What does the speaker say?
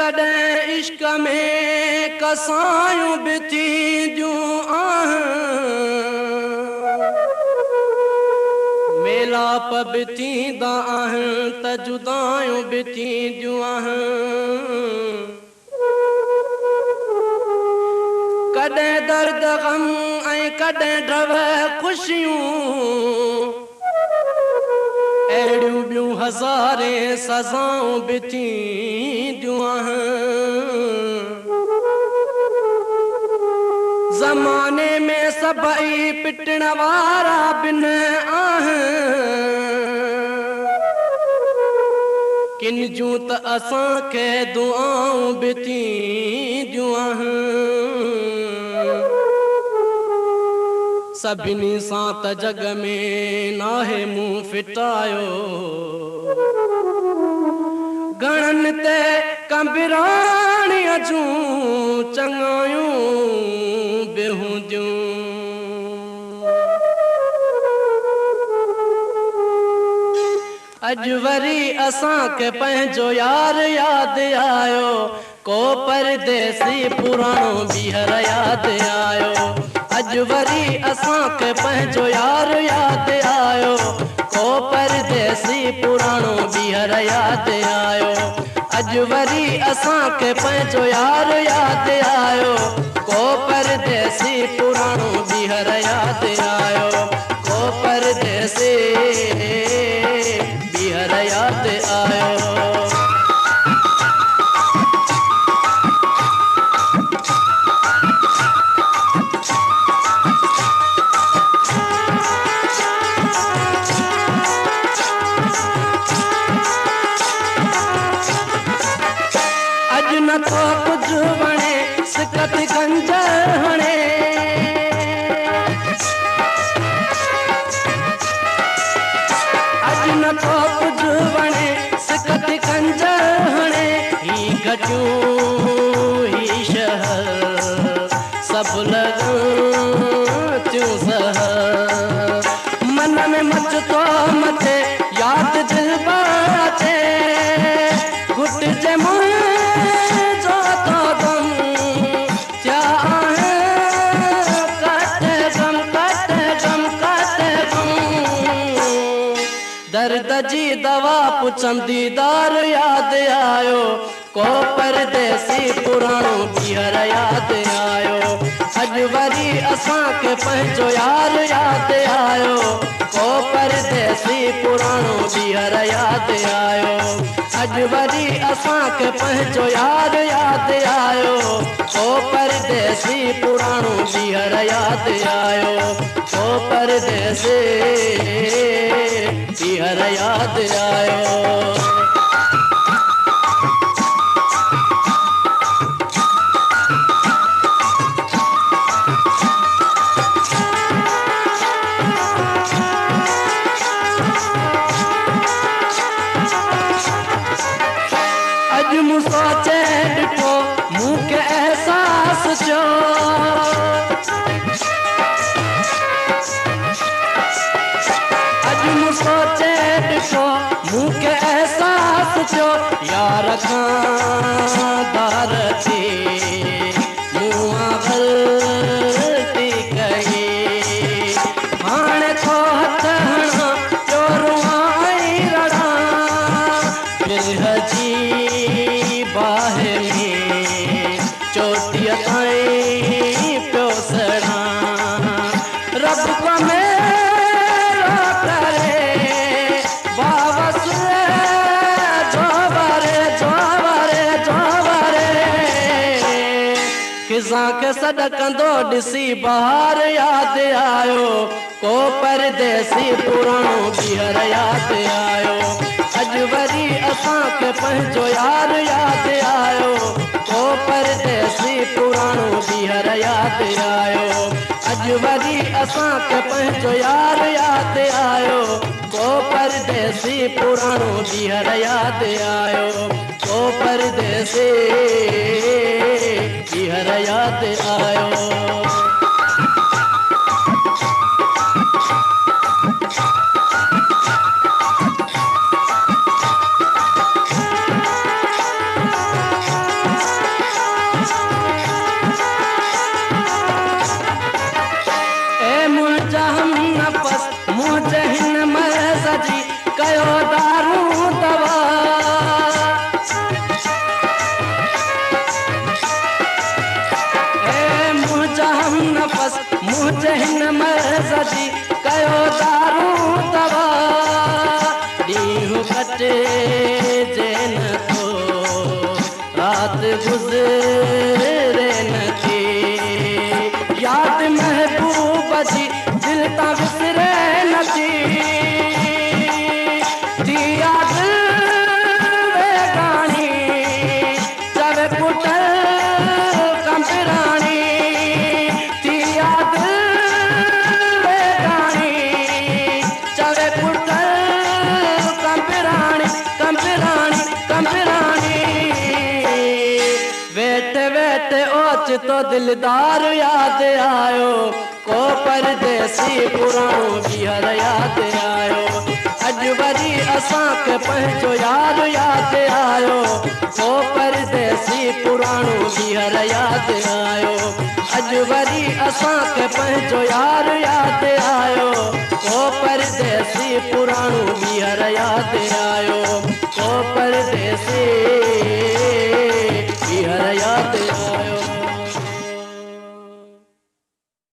कॾहिं इश्क में कसायूं बि थींदियूं आहिनि, मेलाप बि थींदा आहिनि त जुदायूं बि थींदियूं आहिनि। कॾहिं दर्द ग़म ऐं कॾहिं ड्रव ख़ुशियूं, अहिड़ियूं ॿियूं हज़ारे सज़ाऊं बि थींदियूं आहिनि। ज़माने में सभई पिटण वारा बि न आहिनि, किन जूं त असांखे दुआऊं बि थींदियूं आहिनि। सभिनी सां त जग में नाहे मुंहुं फिटायो, घणनि ते कंबिराणीअ जूं चङायूं बि हूंदियूं। अॼु वरी असांखे पंहिंजो यार यादि आयो, को परदेसी पुराणो ॿीहर यादि आयो। अॼु वरी असांखे पंहिंजो यार यादि आयो, को परदेसी पुराणो ॿीहर यादि आयो। अॼु वरी असांखे पंहिंजो यार यादि आयो, को परदेसी पुराणो ॿीहर यादि आयो, को परदेसी ॿीहर यादि आयो। नथो कुझु वणे सिकत गंज हणे, अॼु नथो कुझु वणे सिकत गंज हणे। ही घटियूं ही शहर सभु लॻूं थियूं सहर, मन में मचतो मथे यादि दिल बाते, घुट जे मुंह दर्द जी दवा पुछम दीदार यादि आयो, को परदेसी पुराणो ॿीहर यादि आयो। अॼु वरी असांखे पंहिंजो यार यादि आयो, को परदेसी पुराणो ॿीहर यादि आयो। अॼु वरी असांखे पंहिंजो यार यादि आयो, को परदेसी पुराणो ॿीहर यादि आयो, को परदेसी ॿीहर यादि आयो। अॼु मूं सोचे ॾिठो मूंखे एहसास थियो, अॼु मूं सोचे ॾिठो मूंखे एहसास थियो, यार खानदार थी मूं ग़लती कई, हाणे थो हथ हणा पियो रुआं रड़ा, बिरह जी बाहि में चोटीअ ताईं पियो सड़ा, रब को मेरो करे वावस जोवरे जोवरे जोवरे, किसां खे सॾ कंदो ॾिसी बहार यादि आयो, को परदेसी पुराणो ॿीहर यादि आयो। अॼु वरी असांखे पंहिंजो यार यादि आयो, को परदेसी पुराणो ॿीहर यादि आयो। अॼु वरी असांखे पंहिंजो यार यादि आयो, को परदेसी पुराणो ॿीहर यादि आयो, को परदेसी ॿीहर यादि आयो। मुझे हिन मर्ज़ जी कयो दारू दवा ए मुझा हम नफ़स मुझे हिन मर्ज़ जी कयो दारू दवा ॾींहुं कटे जे न थो रात गुज़रे न थी याद महबूब जी दिल ता विसरे न थी याद वेगानी चवे कुटल कंपिरानी याद वेगानी चवे कुटल कंपिरानी कंपिरानी कंपिरानी वेट वेट ओच तो दिलदार याद आयो को परदेसी पुराणो ॿीहर याद आयो अॼु वरी असांखे पंहिंजो यार याद आयो को परदेसी पुराणो ॿीहर याद आयो अॼु वरी असांखे पंहिंजो यार याद आयो को परदेसी पुराणो ॿीहर याद आयो को परदेसी